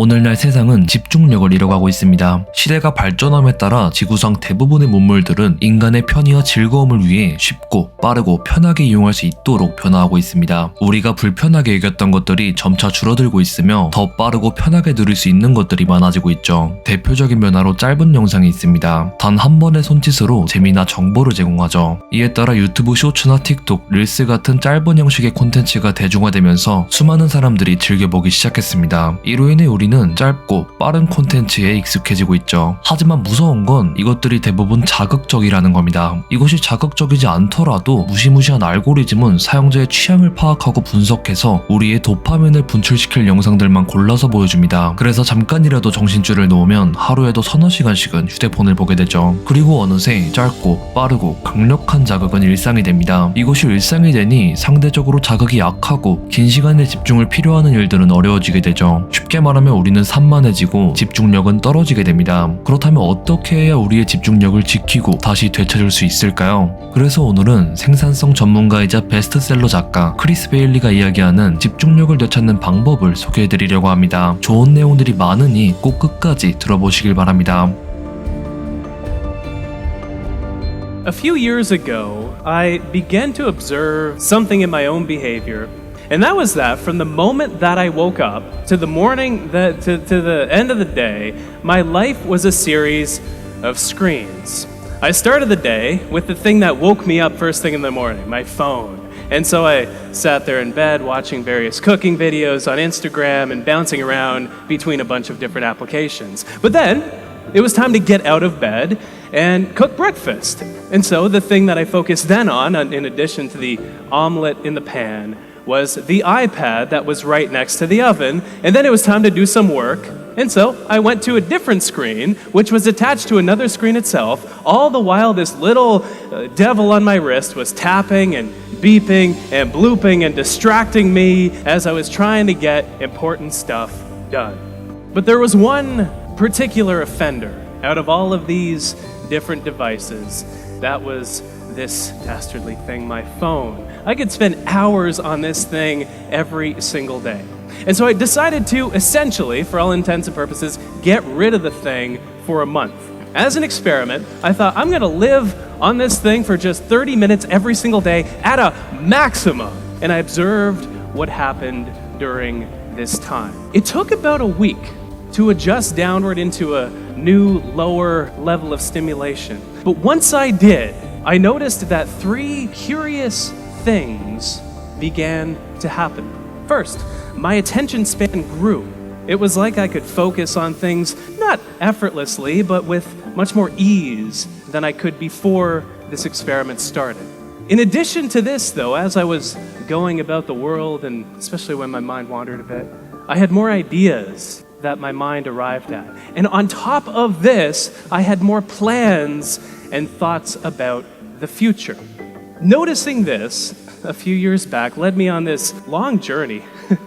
오늘날 세상은 집중력을 잃어가고 있습니다. 시대가 발전함에 따라 지구상 대부분의 문물들은 인간의 편의와 즐거움을 위해 쉽고 빠르고 편하게 이용할 수 있도록 변화하고 있습니다. 우리가 불편하게 여겼던 것들이 점차 줄어들고 있으며 더 빠르고 편하게 누릴 수 있는 것들이 많아지고 있죠. 대표적인 변화로 짧은 영상이 있습니다. 단 한 번의 손짓으로 재미나 정보를 제공하죠. 이에 따라 유튜브 쇼츠나 틱톡, 릴스 같은 짧은 형식의 콘텐츠가 대중화되면서 수많은 사람들이 즐겨보기 시작했습니다. 이로 인해 우리는 짧고 빠른 콘텐츠에 익숙해지고 있죠. 하지만 무서운 건 이것들이 대부분 자극적이라는 겁니다. 이것이 자극적이지 않더라도 무시무시한 알고리즘은 사용자의 취향을 파악하고 분석해서 우리의 도파민을 분출시킬 영상들만 골라서 보여줍니다. 그래서 잠깐이라도 정신줄을 놓으면 하루에도 서너 시간씩은 휴대폰을 보게 되죠. 그리고 어느새 짧고 빠르고 강력한 자극은 일상이 됩니다. 이것이 일상이 되니 상대적으로 자극이 약하고 긴 시간의 집중을 필요하는 일들은 어려워지게 되죠. 쉽게 말하면 우리는 산만해지고 집중력은 떨어지게 됩니다. 그렇다면 어떻게 해야 우리의 집중력을 지키고 다시 되찾을 수 있을까요? 그래서 오늘은 생산성 전문가이자 베스트셀러 작가 크리스 베일리가 이야기하는 집중력을 되찾는 방법을 소개해드리려고 합니다. 좋은 내용들이 많으니 꼭 끝까지 들어보시길 바랍니다. A few years ago, I began to observe something in my own behavior. And that was that from the moment that I woke up to the morning, to the end of the day, my life was a series of screens. I started the day with the thing that woke me up first thing in the morning, my phone. And so I sat there in bed watching various cooking videos on Instagram and bouncing around between a bunch of different applications. But then it was time to get out of bed and cook breakfast. And so the thing that I focused then on, in addition to the omelet in the pan, was the iPad that was right next to the oven. And then it was time to do some work. And so I went to a different screen, which was attached to another screen itself. All the while, this little devil on my wrist was tapping and beeping and blooping and distracting me as I was trying to get important stuff done. But there was one particular offender out of all of these different devices. That was this dastardly thing, my phone. I could spend hours on this thing every single day. And so I decided to essentially, for all intents and purposes, get rid of the thing for a month. As an experiment, I thought I'm gonna live on this thing for just 30 minutes every single day at a maximum. And I observed what happened during this time. It took about a week to adjust downward into a new, lower level of stimulation. But once I did, I noticed that three curious things began to happen. First, my attention span grew. It was like I could focus on things not effortlessly, but with much more ease than I could before this experiment started. In addition to this, though, as I was going about the world, and especially when my mind wandered a bit, I had more ideas that my mind arrived at. And on top of this, I had more plans and thoughts about the future. Noticing this a few years back led me on this long journey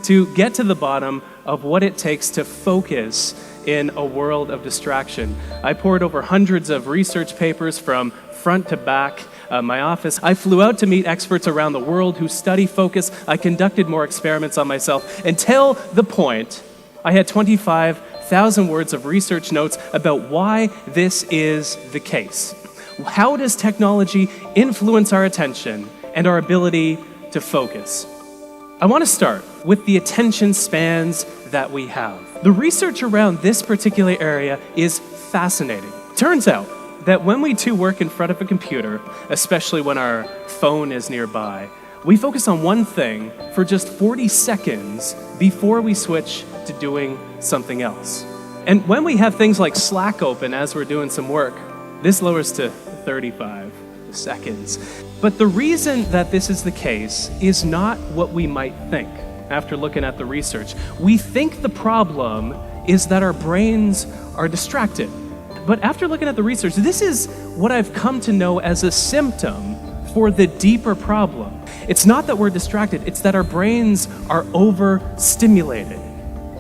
to get to the bottom of what it takes to focus in a world of distraction. I poured over hundreds of research papers from front to back my office. I flew out to meet experts around the world who study focus. I conducted more experiments on myself until the point I had 25,000 words of research notes about why this is the case. How does technology influence our attention and our ability to focus? I want to start with the attention spans that we have. The research around this particular area is fascinating. Turns out that when we do work in front of a computer, especially when our phone is nearby, we focus on one thing for just 40 seconds before we switch to doing something else. And when we have things like Slack open as we're doing some work, this lowers to 35 seconds. But the reason that this is the case is not what we might think after looking at the research. We think the problem is that our brains are distracted. But after looking at the research, this is what I've come to know as a symptom for the deeper problem. It's not that we're distracted, it's that our brains are overstimulated.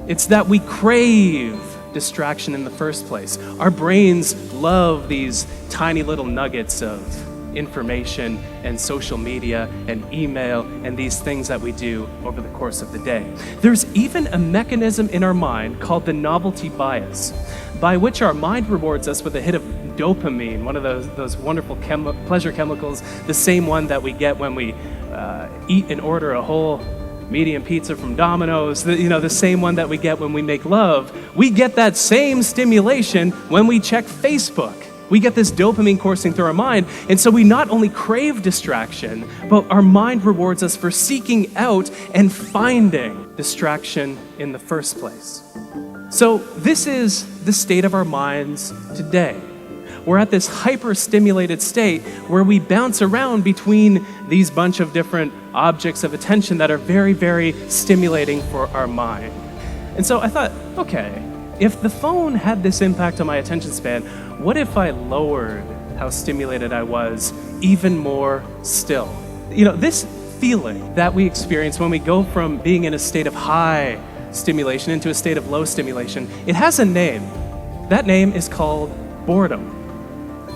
It's that we crave distraction in the first place. Our brains love these tiny little nuggets of information and social media and email and these things that we do over the course of the day. There's even a mechanism in our mind called the novelty bias, by which our mind rewards us with a hit of dopamine, one of those wonderful pleasure chemicals, the same one that we get when we eat and order a whole medium pizza from Domino's, the same one that we get when we make love. We get that same stimulation when we check Facebook. We get this dopamine coursing through our mind, and so we not only crave distraction, but our mind rewards us for seeking out and finding distraction in the first place. So this is the state of our minds today. We're at this hyper-stimulated state where we bounce around between these bunch of different objects of attention that are very, very stimulating for our mind. And so I thought, okay, if the phone had this impact on my attention span, what if I lowered how stimulated I was even more still? This feeling that we experience when we go from being in a state of high stimulation into a state of low stimulation, it has a name. That name is called boredom.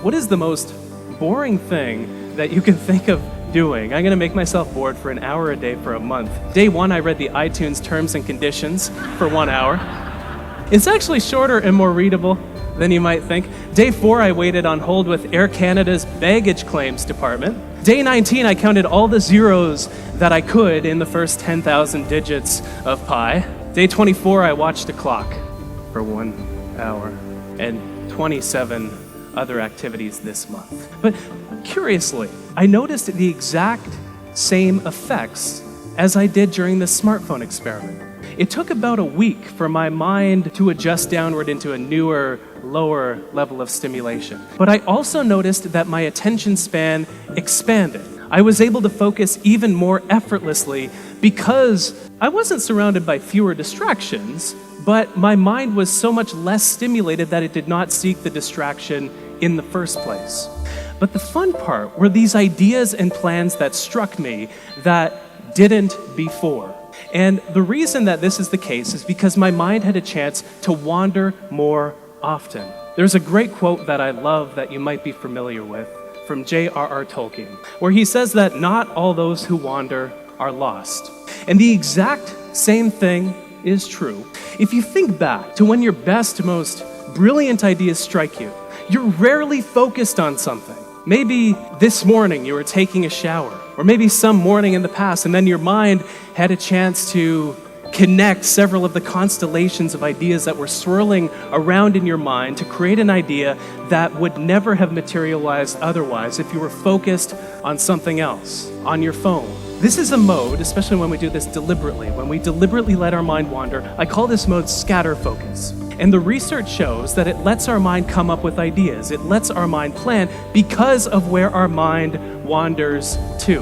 What is the most boring thing that you can think of doing? I'm gonna make myself bored for an hour a day for a month. Day 1, I read the iTunes terms and conditions for 1 hour. It's actually shorter and more readable than you might think. Day 4, I waited on hold with Air Canada's baggage claims department. Day 19, I counted all the zeros that I could in the first 10,000 digits of pi. Day 24, I watched a clock for 1 hour and 27 other activities this month. But curiously, I noticed the exact same effects as I did during the smartphone experiment. It took about a week for my mind to adjust downward into a newer, lower level of stimulation. But I also noticed that my attention span expanded. I was able to focus even more effortlessly because I wasn't surrounded by fewer distractions, but my mind was so much less stimulated that it did not seek the distraction in the first place. But the fun part were these ideas and plans that struck me that didn't before. And the reason that this is the case is because my mind had a chance to wander more often. There's a great quote that I love that you might be familiar with from J.R.R. Tolkien, where he says that not all those who wander are lost. And the exact same thing is true. If you think back to when your best, most brilliant ideas strike you, you're rarely focused on something. Maybe this morning you were taking a shower, or maybe some morning in the past, and then your mind had a chance to connect several of the constellations of ideas that were swirling around in your mind to create an idea that would never have materialized otherwise if you were focused on something else, on your phone. This is a mode, especially when we do this deliberately, when we deliberately let our mind wander. I call this mode scatter focus. And the research shows that it lets our mind come up with ideas. It lets our mind plan because of where our mind wanders to.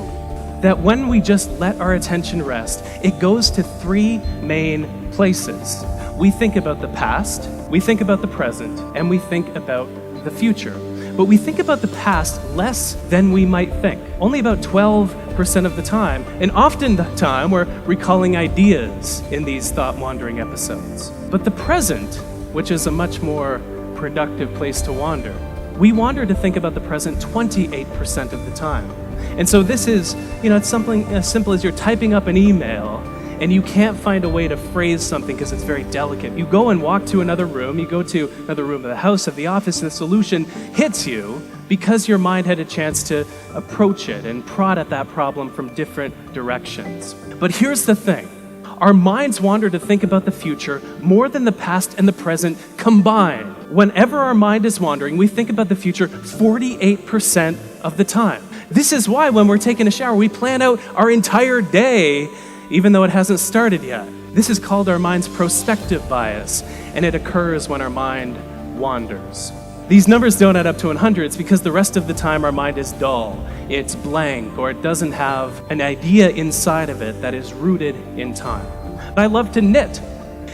That when we just let our attention rest, it goes to 3 main places. We think about the past, we think about the present, and we think about the future. But we think about the past less than we might think. Only about 12% of the time. And often the time we're recalling ideas in these thought-wandering episodes. But the present, which is a much more productive place to wander, we wander to think about the present 28% of the time. And so this is, it's something as simple as you're typing up an email and you can't find a way to phrase something because it's very delicate. You go and walk to another room, you go to another room of the house, of the office, and the solution hits you because your mind had a chance to approach it and prod at that problem from different directions. But here's the thing. Our minds wander to think about the future more than the past and the present combined. Whenever our mind is wandering, we think about the future 48% of the time. This is why when we're taking a shower, we plan out our entire day even though it hasn't started yet. This is called our mind's prospective bias, and it occurs when our mind wanders. These numbers don't add up to 100s because the rest of the time our mind is dull, it's blank, or it doesn't have an idea inside of it that is rooted in time. I love to knit.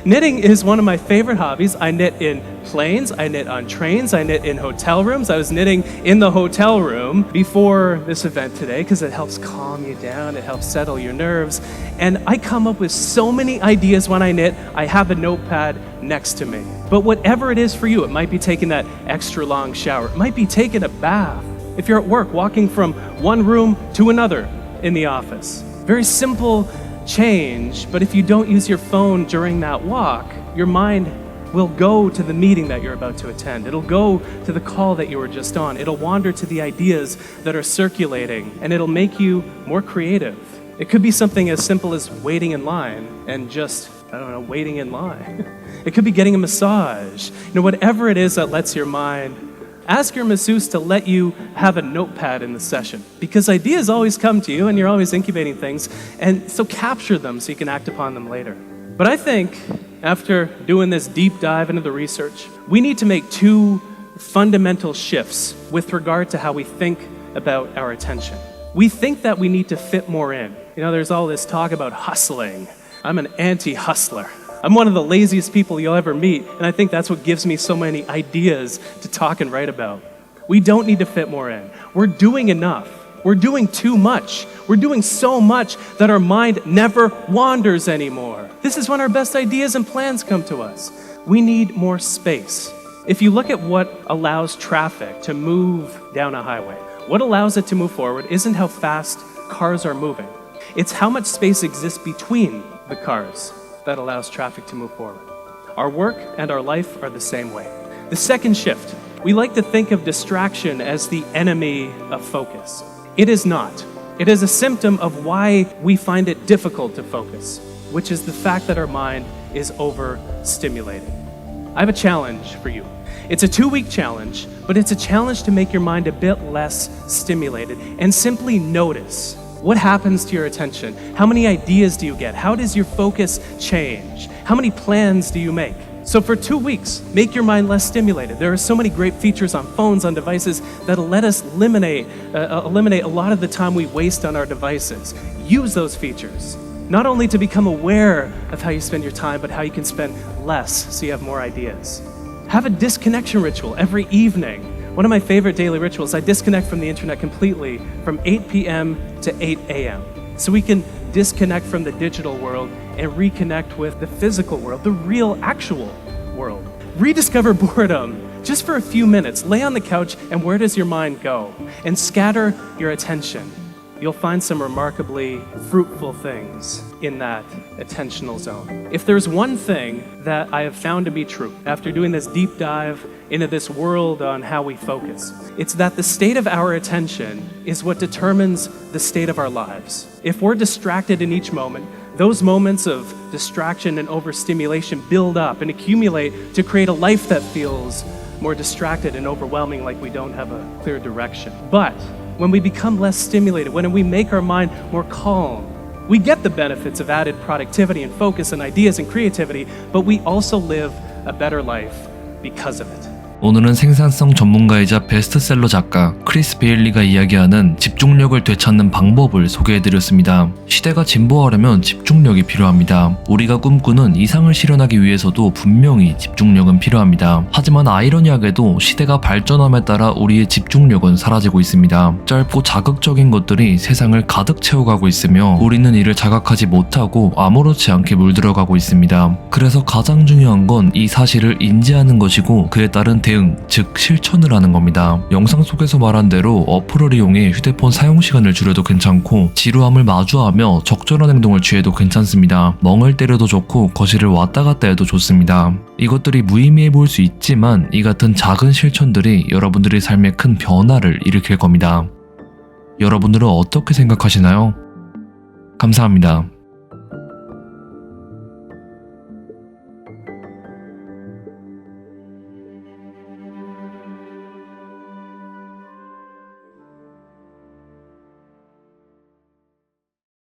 Knitting is one of my favorite hobbies. I knit in planes, I knit on trains, I knit in hotel rooms. I was knitting in the hotel room before this event today because it helps calm you down, it helps settle your nerves. And I come up with so many ideas when I knit. I have a notepad next to me. But whatever it is for you, it might be taking that extra long shower, it might be taking a bath, If you're at work, walking from one room to another in the office. Very simple change, but if you don't use your phone during that walk, your mind will go to the meeting that you're about to attend. It'll go to the call that you were just on. It'll wander to the ideas that are circulating, and it'll make you more creative. It could be something as simple as waiting in line and just, waiting in line. It could be getting a massage. Whatever it is that lets your mind, ask your masseuse to let you have a notepad in the session, because ideas always come to you and you're always incubating things, and so capture them so you can act upon them later. But I think after doing this deep dive into the research, we need to make two fundamental shifts with regard to how we think about our attention. We think that we need to fit more in. There's all this talk about hustling. I'm an anti-hustler. I'm one of the laziest people you'll ever meet, and I think that's what gives me so many ideas to talk and write about. We don't need to fit more in. We're doing enough. We're doing too much. We're doing so much that our mind never wanders anymore. This is when our best ideas and plans come to us. We need more space. If you look at what allows traffic to move down a highway, what allows it to move forward isn't how fast cars are moving. It's how much space exists between the cars that allows traffic to move forward. Our work and our life are the same way. The second shift, we like to think of distraction as the enemy of focus. It is not. It is a symptom of why we find it difficult to focus, which is the fact that our mind is overstimulated. I have a challenge for you. It's a 2-week challenge, but it's a challenge to make your mind a bit less stimulated and simply notice what happens to your attention. How many ideas do you get? How does your focus change? How many plans do you make? So for 2 weeks, make your mind less stimulated. There are so many great features on phones, on devices, that'll let us eliminate a lot of the time we waste on our devices. Use those features, not only to become aware of how you spend your time, but how you can spend less so you have more ideas. Have a disconnection ritual every evening. One of my favorite daily rituals, I disconnect from the internet completely from 8 p.m. to 8 a.m. so we can disconnect from the digital world and reconnect with the physical world, the real, actual world. Rediscover boredom just for a few minutes. Lay on the couch, and where does your mind go? And scatter your attention. You'll find some remarkably fruitful things in that attentional zone. If there's one thing that I have found to be true after doing this deep dive into this world on how we focus, it's that the state of our attention is what determines the state of our lives. If we're distracted in each moment, those moments of distraction and overstimulation build up and accumulate to create a life that feels more distracted and overwhelming, like we don't have a clear direction. But when we become less stimulated, when we make our mind more calm, we get the benefits of added productivity and focus and ideas and creativity, but we also live a better life because of it. 오늘은 생산성 전문가이자 베스트셀러 작가 크리스 베일리가 이야기하는 집중력을 되찾는 방법을 소개해드렸습니다. 시대가 진보하려면 집중력이 필요합니다. 우리가 꿈꾸는 이상을 실현하기 위해서도 분명히 집중력은 필요합니다. 하지만 아이러니하게도 시대가 발전함에 따라 우리의 집중력은 사라지고 있습니다. 짧고 자극적인 것들이 세상을 가득 채워가고 있으며 우리는 이를 자각하지 못하고 아무렇지 않게 물들어가고 있습니다. 그래서 가장 중요한 건 이 사실을 인지하는 것이고 그에 따른 대응, 즉 실천을 하는 겁니다. 영상 속에서 말한 대로 어플을 이용해 휴대폰 사용시간을 줄여도 괜찮고 지루함을 마주하며 적절한 행동을 취해도 괜찮습니다. 멍을 때려도 좋고 거실을 왔다 갔다 해도 좋습니다. 이것들이 무의미해 보일 수 있지만 이 같은 작은 실천들이 여러분들의 삶에 큰 변화를 일으킬 겁니다. 여러분들은 어떻게 생각하시나요? 감사합니다.